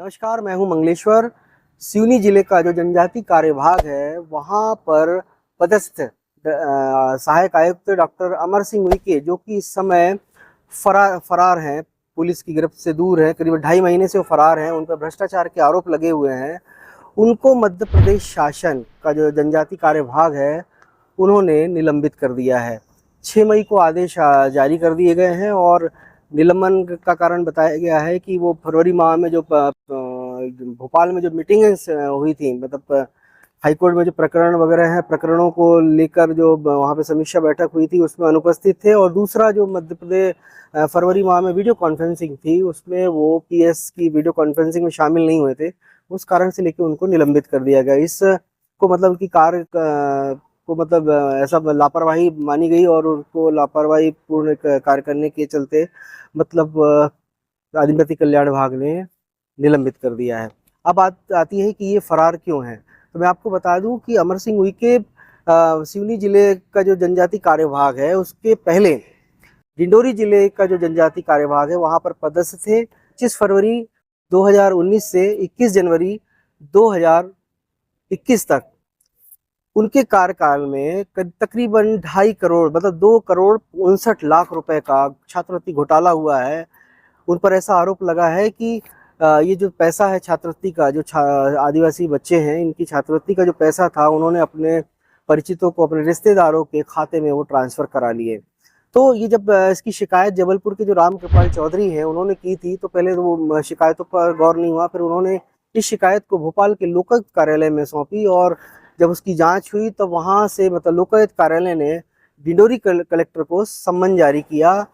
नमस्कार, मैं हूं मंगलेश्वर। सिवनी जिले का जो जनजाति कार्य विभाग है वहां पर पदस्थ सहायक आयुक्त डॉक्टर अमर सिंह उइके, जो कि इस समय फरार हैं, पुलिस की गिरफ्त से दूर है। करीब 2.5 महीने से वो फरार हैं। उन पर भ्रष्टाचार के आरोप लगे हुए हैं। उनको मध्य प्रदेश शासन का जो जनजाति कार्य विभाग है उन्होंने निलंबित कर दिया है। 6 मई को आदेश जारी कर दिए गए हैं और निलंबन का कारण बताया गया है कि वो फरवरी माह में जो भोपाल में जो मीटिंग हुई थी, मतलब हाईकोर्ट में जो प्रकरण वगैरह हैं, प्रकरणों को लेकर जो वहाँ पे समीक्षा बैठक हुई थी उसमें अनुपस्थित थे। और दूसरा जो मध्य प्रदेश फरवरी माह में वीडियो कॉन्फ्रेंसिंग थी उसमें वो पीएस की वीडियो कॉन्फ्रेंसिंग में शामिल नहीं हुए थे। उस कारण से लेकर उनको निलंबित कर दिया गया। इस को मतलब कि कार्य को मतलब ऐसा लापरवाही मानी गई और उनको लापरवाही पूर्ण कार्य करने के चलते मतलब आदिवासी कल्याण विभाग ने निलंबित कर दिया है। अब बात आती है कि ये फरार क्यों है। तो मैं आपको बता दूं कि अमर सिंह उइके सिवनी जिले का जो जनजाति कार्य विभाग है उसके पहले डिंडोरी जिले का जो जनजाति कार्य विभाग है वहां पर पदस्थ थे। 25 फरवरी 2019 से 21 जनवरी 2021 तक उनके कार्यकाल में तकरीबन 2.5 करोड़ मतलब 2,59,00,000 रुपए का छात्रवृत्ति घोटाला हुआ है। उन पर ऐसा आरोप लगा है कि ये जो पैसा है छात्रवृत्ति का, जो आदिवासी बच्चे हैं इनकी छात्रवृत्ति का जो पैसा था उन्होंने अपने परिचितों को, अपने रिश्तेदारों के खाते में वो ट्रांसफर करा लिए। तो ये जब इसकी शिकायत जबलपुर के जो राम कृपाल चौधरी हैं उन्होंने की थी तो पहले तो वो शिकायतों पर गौर नहीं हुआ। फिर उन्होंने इस शिकायत को भोपाल के लोकायुक्त कार्यालय में सौंपी और जब उसकी जांच हुई तो वहां से मतलब लोकायुक्त कार्यालय ने डिंडोरी कलेक्टर को सम्मन जारी किया।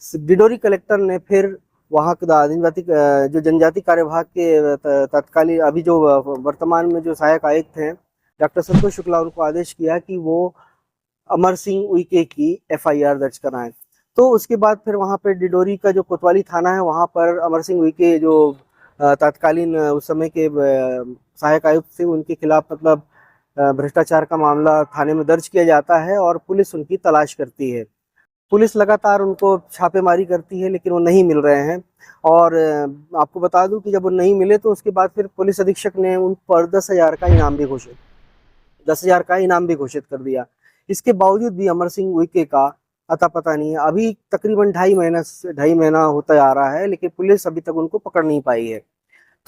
डिंडोरी कलेक्टर ने फिर वहाँ के आदिवासी जो जनजाति कार्य विभाग के तत्कालीन अभी जो वर्तमान में जो सहायक आयुक्त हैं डॉक्टर संतोष शुक्ला, उनको आदेश किया कि वो अमर सिंह उइके की एफआईआर दर्ज कराएं। तो उसके बाद फिर वहाँ पे डिडोरी का जो कोतवाली थाना है वहाँ पर अमर सिंह उइके जो तत्कालीन उस समय के सहायक आयुक्त थे उनके खिलाफ मतलब भ्रष्टाचार का मामला थाने में दर्ज किया जाता है और पुलिस उनकी तलाश करती है। पुलिस लगातार उनको छापेमारी करती है लेकिन वो नहीं मिल रहे हैं। और आपको बता दूं कि जब वो नहीं मिले तो उसके बाद फिर पुलिस अधीक्षक ने उन पर 10,000 का इनाम भी घोषित कर दिया। इसके बावजूद भी अमर सिंह उइके का अता पता नहीं है। अभी तकरीबन 2.5 महीना होता आ रहा है लेकिन पुलिस अभी तक उनको पकड़ नहीं पाई है।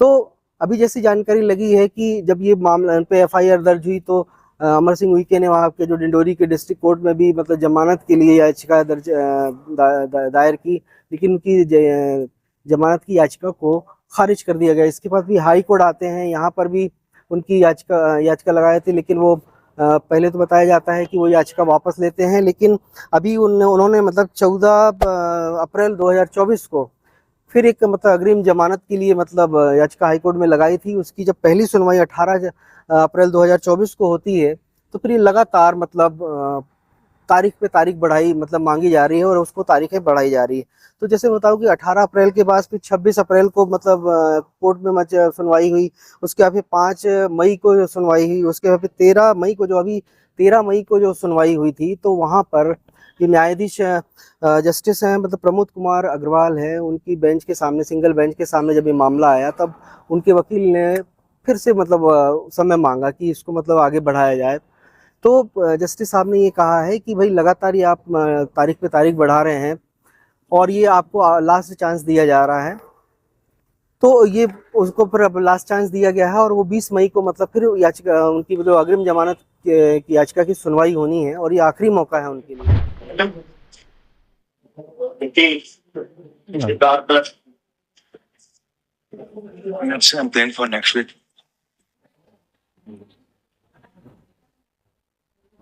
तो अभी जैसी जानकारी लगी है कि जब ये मामला पे एफआईआर दर्ज हुई तो अमर सिंह उइके ने वहाँ के जो डिंडोरी के डिस्ट्रिक्ट कोर्ट में भी मतलब जमानत के लिए याचिका दायर की, लेकिन उनकी जमानत की याचिका को खारिज कर दिया गया। इसके बाद भी हाई कोर्ट आते हैं, यहाँ पर भी उनकी याचिका लगाए थे लेकिन वो पहले तो बताया जाता है कि वो याचिका वापस लेते हैं, लेकिन अभी उन्होंने मतलब 14 अप्रैल 2024 को फिर एक मतलब अग्रिम जमानत के लिए मतलब याचिका हाईकोर्ट में लगाई थी। उसकी जब पहली सुनवाई 18 अप्रैल 2024 को होती है तो फिर ये लगातार मतलब तारीख पे तारीख बढ़ाई मतलब मांगी जा रही है और उसको तारीखें बढ़ाई जा रही है। तो जैसे बताऊं कि 18 अप्रैल के बाद फिर 26 अप्रैल को मतलब कोर्ट में सुनवाई हुई। उसके बाद फिर 5 मई को सुनवाई हुई। उसके बाद फिर 13 मई को जो सुनवाई हुई थी तो वहाँ पर ये न्यायाधीश जस्टिस हैं मतलब प्रमोद कुमार अग्रवाल हैं, उनकी बेंच के सामने, सिंगल बेंच के सामने जब ये मामला आया तब उनके वकील ने फिर से मतलब समय मांगा कि इसको मतलब आगे बढ़ाया जाए। तो जस्टिस साहब ने ये कहा है कि भाई लगातार ये आप तारीख पे तारीख बढ़ा रहे हैं और ये आपको लास्ट चांस दिया जा रहा है। तो ये उसको फिर अब लास्ट चांस दिया गया है और वो 20 मई को मतलब फिर याचिका उनकी जो अग्रिम जमानत की याचिका की सुनवाई होनी है और ये आखिरी मौका है उनके लिए। I'm playing for next week.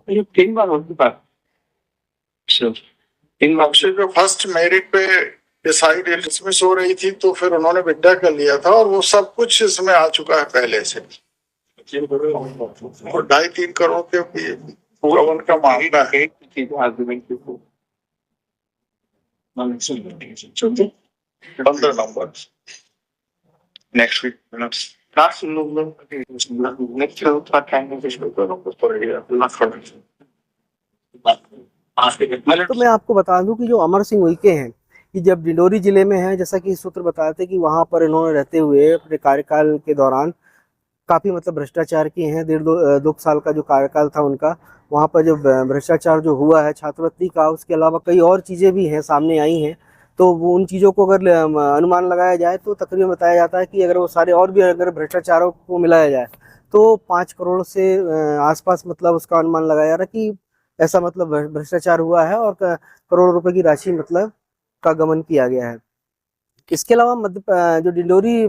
ये 3 बार हो चुका है। Sure. 3 बार अक्षय जो फर्स्ट मेरिट पे डिसाइड डिसमिस हो रही थी तो फिर उन्होंने विड्रॉ कर लिया था और वो सब कुछ इसमें आ चुका है पहले से। और 2.5-3 करोड़ के गवर्न का मामला है। 15 नंबर Next week. लास्ट लोग नेक्स्ट का टाइम तो मैं आपको बता दूं कि जो अमर सिंह उइके हैं कि जब डिंडोरी जिले में है, जैसा कि सूत्र बताते कि वहाँ पर इन्होंने रहते हुए अपने कार्यकाल के दौरान काफ़ी मतलब भ्रष्टाचार किए हैं। 1.5-2 साल का जो कार्यकाल था उनका, वहाँ पर जो भ्रष्टाचार जो हुआ है छात्रवृत्ति का, उसके अलावा कई और चीज़ें भी हैं सामने आई हैं। तो वो उन चीज़ों को अगर अनुमान लगाया जाए तो तकरीबन बताया जाता है कि अगर वो सारे और भी अगर भ्रष्टाचारों को मिलाया जाए तो 5 करोड़ से आसपास मतलब उसका अनुमान लगाया जा रहा है कि ऐसा मतलब भ्रष्टाचार हुआ है और करोड़ों रुपए की राशि मतलब का गमन किया गया है। इसके अलावा जो डिंडोरी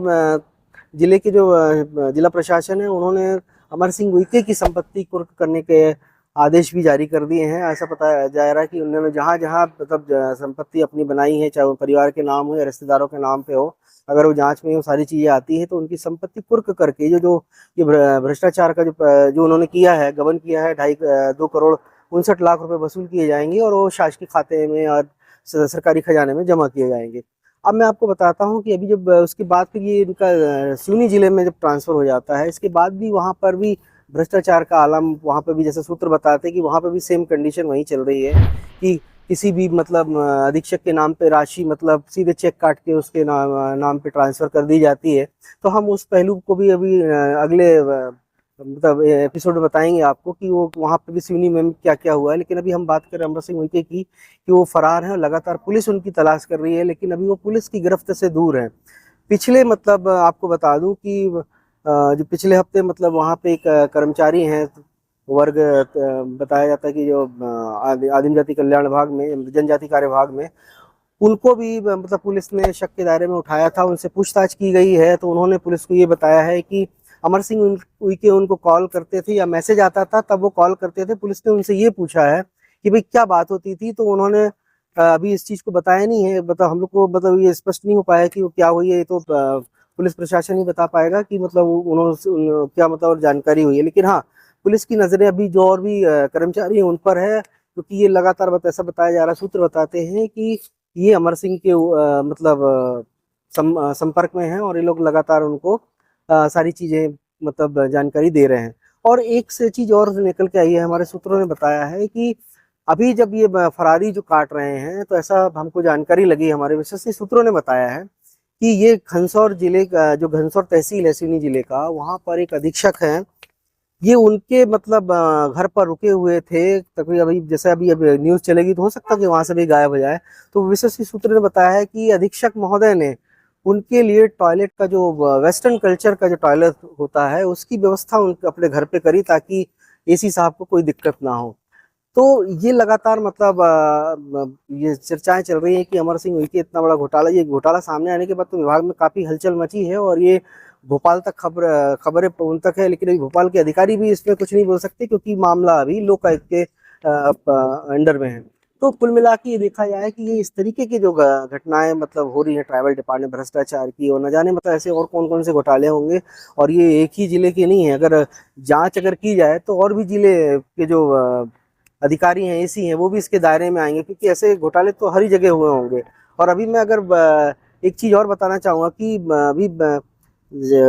जिले के जो जिला प्रशासन है, उन्होंने अमर सिंह उइके की संपत्ति कुर्क करने के आदेश भी जारी कर दिए हैं। ऐसा बताया जा रहा है कि उन्होंने जहाँ जहाँ मतलब संपत्ति अपनी बनाई है, चाहे वो परिवार के नाम हो या रिश्तेदारों के नाम पे हो, अगर वो जांच में वो सारी चीज़ें आती हैं तो उनकी संपत्ति कुर्क करके जो ये भ्रष्टाचार का जो उन्होंने किया है, गबन किया है, 2.59 करोड़ वसूल किए जाएंगे और वो शासकीय खाते में और सरकारी खजाने में जमा किए जाएंगे। अब मैं आपको बताता हूँ कि अभी जब उसके बाद फिर ये इनका सिवनी जिले में जब ट्रांसफ़र हो जाता है, इसके बाद भी वहाँ पर भी भ्रष्टाचार का आलम, वहाँ पे भी जैसे सूत्र बताते हैं कि वहाँ पे भी सेम कंडीशन वहीं चल रही है कि किसी भी मतलब अधीक्षक के नाम पे राशि मतलब सीधे चेक काट के उसके नाम पे ट्रांसफ़र कर दी जाती है। तो हम उस पहलू को भी अभी अगले मतलब एपिसोड में बताएंगे आपको कि वो वहाँ पे भी सिवनी में क्या क्या हुआ है। लेकिन अभी हम बात करें अमर सिंह उइके की कि वो फरार हैं और लगातार पुलिस उनकी तलाश कर रही है, लेकिन अभी वो पुलिस की गिरफ्त से दूर हैं। पिछले मतलब आपको बता दूं कि जो पिछले हफ्ते मतलब वहाँ पे एक कर्मचारी हैं वर्ग, बताया जाता है कि जो आदिम जाति कल्याण विभाग में, जनजाति कार्य विभाग में, उनको भी मतलब पुलिस ने शक के दायरे में उठाया था। उनसे पूछताछ की गई है तो उन्होंने पुलिस को ये बताया है कि अमर सिंह उइके उनको कॉल करते थे या मैसेज आता था तब वो कॉल करते थे। पुलिस ने उनसे ये पूछा है कि भाई क्या बात होती थी, तो उन्होंने अभी इस चीज़ को बताया नहीं है। मतलब हम लोग को मतलब ये स्पष्ट नहीं हो पाया कि वो क्या हुई है, ये तो पुलिस प्रशासन ही बता पाएगा कि मतलब उन्होंने क्या मतलब जानकारी हुई है। लेकिन हाँ, पुलिस की नज़रें अभी जो और भी कर्मचारी हैं उन पर है, क्योंकि ये लगातार ऐसा बताया जा रहा है, सूत्र बताते हैं कि ये अमर सिंह के मतलब संपर्क में हैं और ये लोग लगातार उनको सारी चीज़ें मतलब जानकारी दे रहे हैं। और एक से चीज़ और निकल के आई है, हमारे सूत्रों ने बताया है कि अभी जब ये फरारी जो काट रहे हैं तो ऐसा हमको जानकारी लगी, हमारे विश्वसनीय सूत्रों ने बताया है कि ये घनसौर जिले का जो घनसौर तहसील है सिवनी जिले का, वहाँ पर एक अधीक्षक हैं, ये उनके मतलब घर पर रुके हुए थे। तकरीबन अभी जैसे अभी न्यूज़ चलेगी तो हो सकता है कि वहाँ से भी गायब हो जाए। तो विश्वसनीय सूत्र ने बताया है कि अधीक्षक महोदय ने उनके लिए टॉयलेट का जो वेस्टर्न कल्चर का जो टॉयलेट होता है उसकी व्यवस्था उनके अपने घर पे करी ताकि एसी साहब को कोई दिक्कत ना हो। तो ये लगातार मतलब ये चर्चाएं चल रही हैं कि अमर सिंह उइके इतना बड़ा घोटाला, ये घोटाला सामने आने के बाद तो विभाग में काफ़ी हलचल मची है और ये भोपाल तक खबरें उन तक है। लेकिन अभी भोपाल के अधिकारी भी इसमें कुछ नहीं बोल सकते क्योंकि मामला अभी लोकायुक्त के अंडर में है। तो कुल मिला के ये देखा जाए कि ये इस तरीके की जो घटनाएं मतलब हो रही है ट्राइबल डिपार्टमेंट भ्रष्टाचार की, और न जाने मतलब ऐसे और कौन कौन से घोटाले होंगे। और ये एक ही जिले के नहीं है, अगर जांच अगर की जाए तो और भी जिले के जो अधिकारी हैं, एसी हैं, वो भी इसके दायरे में आएंगे, क्योंकि ऐसे घोटाले तो हर ही जगह हुए होंगे। और अभी मैं अगर एक चीज़ और बताना चाहूँगा कि अभी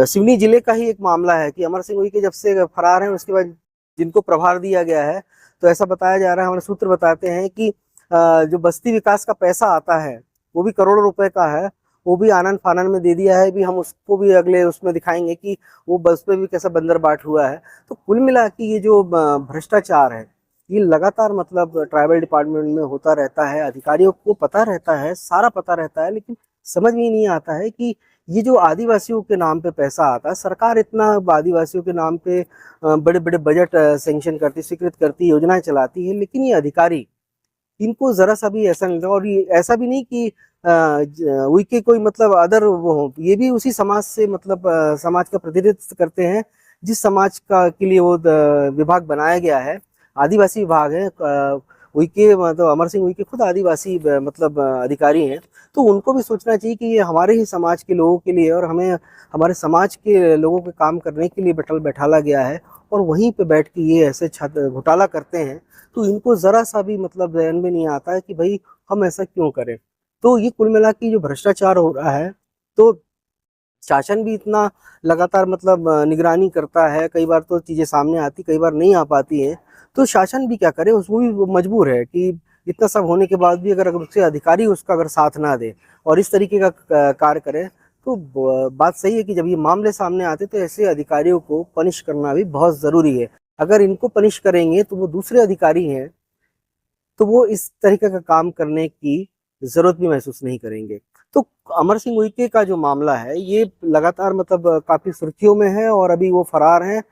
सिवनी जिले का ही एक मामला है कि अमर सिंह उइके जब से फरार हैं उसके बाद जिनको प्रभार दिया गया है, तो ऐसा बताया जा रहा है, हमारे सूत्र बताते हैं कि जो बस्ती विकास का पैसा आता है वो भी करोड़ों रुपए का है, वो भी आनन फानन में दे दिया है। भी हम उसको भी अगले उसमें दिखाएंगे कि वो बस पे भी कैसा बंदरबाट हुआ है। तो कुल मिला के ये जो भ्रष्टाचार है ये लगातार मतलब ट्राइबल डिपार्टमेंट में होता रहता है। अधिकारियों को पता रहता है, सारा पता रहता है, लेकिन समझ में ही नहीं आता है कि ये जो आदिवासियों के नाम पे पैसा आता है, सरकार इतना आदिवासियों के नाम पे बड़े बड़े बजट सेंक्शन करती, स्वीकृत करती, योजनाएं चलाती है, लेकिन ये अधिकारी इनको जरा सा भी ऐसा नहीं। और ये ऐसा भी नहीं कि उइके कोई मतलब अदर वो हो, ये भी उसी समाज से मतलब समाज का प्रतिनिधित्व करते हैं जिस समाज का के लिए वो विभाग बनाया गया है, आदिवासी विभाग है। उइके मतलब अमर सिंह उइके खुद आदिवासी मतलब अधिकारी हैं। तो उनको भी सोचना चाहिए कि ये हमारे ही समाज के लोगों के लिए और हमें हमारे समाज के लोगों के काम करने के लिए बैठाला गया है, और वहीं पे बैठ के ये ऐसे घोटाला करते हैं। तो इनको ज़रा सा भी मतलब ध्यान में नहीं आता है कि भाई हम ऐसा क्यों करें। तो ये कुल मिला के जो भ्रष्टाचार हो रहा है, तो शासन भी इतना लगातार मतलब निगरानी करता है, कई बार तो चीज़ें सामने आती, कई बार नहीं आ पाती हैं। तो शासन भी क्या करे, उसको भी मजबूर है कि इतना सब होने के बाद भी अगर उसके अधिकारी उसका अगर साथ ना दे और इस तरीके का कार्य करे, तो बात सही है कि जब ये मामले सामने आते तो ऐसे अधिकारियों को पनिश करना भी बहुत ज़रूरी है। अगर इनको पनिश करेंगे तो वो दूसरे अधिकारी हैं, तो वो इस तरीके का काम करने की ज़रूरत भी महसूस नहीं करेंगे। तो अमर सिंह उइके का जो मामला है, ये लगातार मतलब काफ़ी सुर्खियों में है और अभी वो फरार हैं।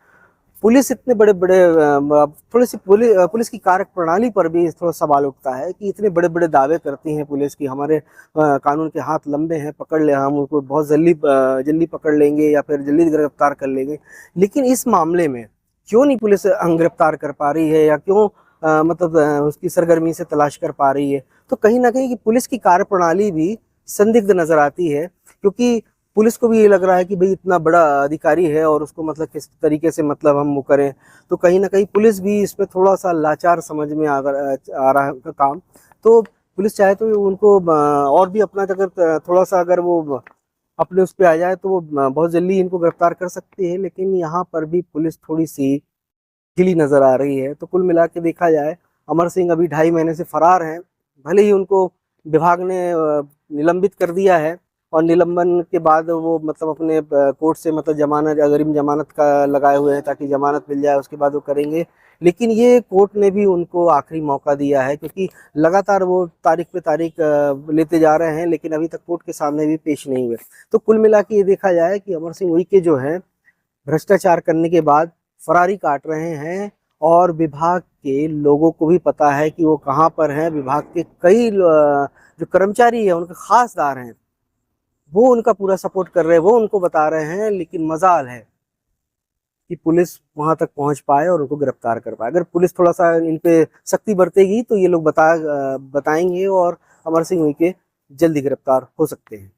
पुलिस इतने बड़े-बड़े पुलिस की कार्यप्रणाली पर भी थोड़ा सवाल उठता है कि इतने बड़े-बड़े दावे करती है पुलिस कि हमारे कानून के हाथ लंबे हैं, पकड़ ले, हम उनको बहुत जल्दी पकड़ लेंगे या फिर जल्दी गिरफ्तार कर लेंगे। लेकिन इस मामले में क्यों नहीं पुलिस गिरफ्तार कर पा रही है या क्यों मतलब उसकी सरगर्मी से तलाश कर पा रही है? तो कहीं न कहीं कि पुलिस की कार्यप्रणाली भी संदिग्ध नज़र आती है, क्योंकि पुलिस को भी ये लग रहा है कि भई इतना बड़ा अधिकारी है और उसको मतलब किस तरीके से मतलब हम वो करें। तो कहीं न कहीं पुलिस भी इसमें थोड़ा-सा लाचार समझ में आ रहा है काम। तो पुलिस चाहे तो उनको और भी अपना अगर थोड़ा-सा अगर वो अपने उस पे आ जाए तो वो बहुत जल्दी इनको गिरफ्तार कर सकती है, लेकिन यहाँ पर भी पुलिस थोड़ी-सी ढीली नज़र आ रही है। तो कुल मिला के देखा जाए, अमर सिंह अभी 2.5 महीने से फरार हैं। भले ही उनको विभाग ने निलंबित कर दिया है और निलंबन के बाद वो मतलब अपने कोर्ट से मतलब जमानत, अग्रिम जमानत का लगाए हुए हैं ताकि जमानत मिल जाए, उसके बाद वो करेंगे। लेकिन ये कोर्ट ने भी उनको आखिरी मौका दिया है, क्योंकि लगातार वो तारीख पे तारीख लेते जा रहे हैं, लेकिन अभी तक कोर्ट के सामने भी पेश नहीं हुए। तो कुल मिला के ये देखा जाए कि अमर सिंह उइके जो हैं, भ्रष्टाचार करने के बाद फरारी काट रहे हैं और विभाग के लोगों को भी पता है कि वो कहाँ पर हैं। विभाग के कई जो कर्मचारी हैं, उनके खासदार हैं, वो उनका पूरा सपोर्ट कर रहे हैं, वो उनको बता रहे हैं, लेकिन मजाल है कि पुलिस वहां तक पहुंच पाए और उनको गिरफ्तार कर पाए। अगर पुलिस थोड़ा सा इन पे सख्ती बरतेगी तो ये लोग बताएंगे और अमर सिंह उइके जल्दी गिरफ्तार हो सकते हैं।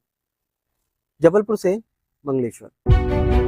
जबलपुर से मंगलेश्वर।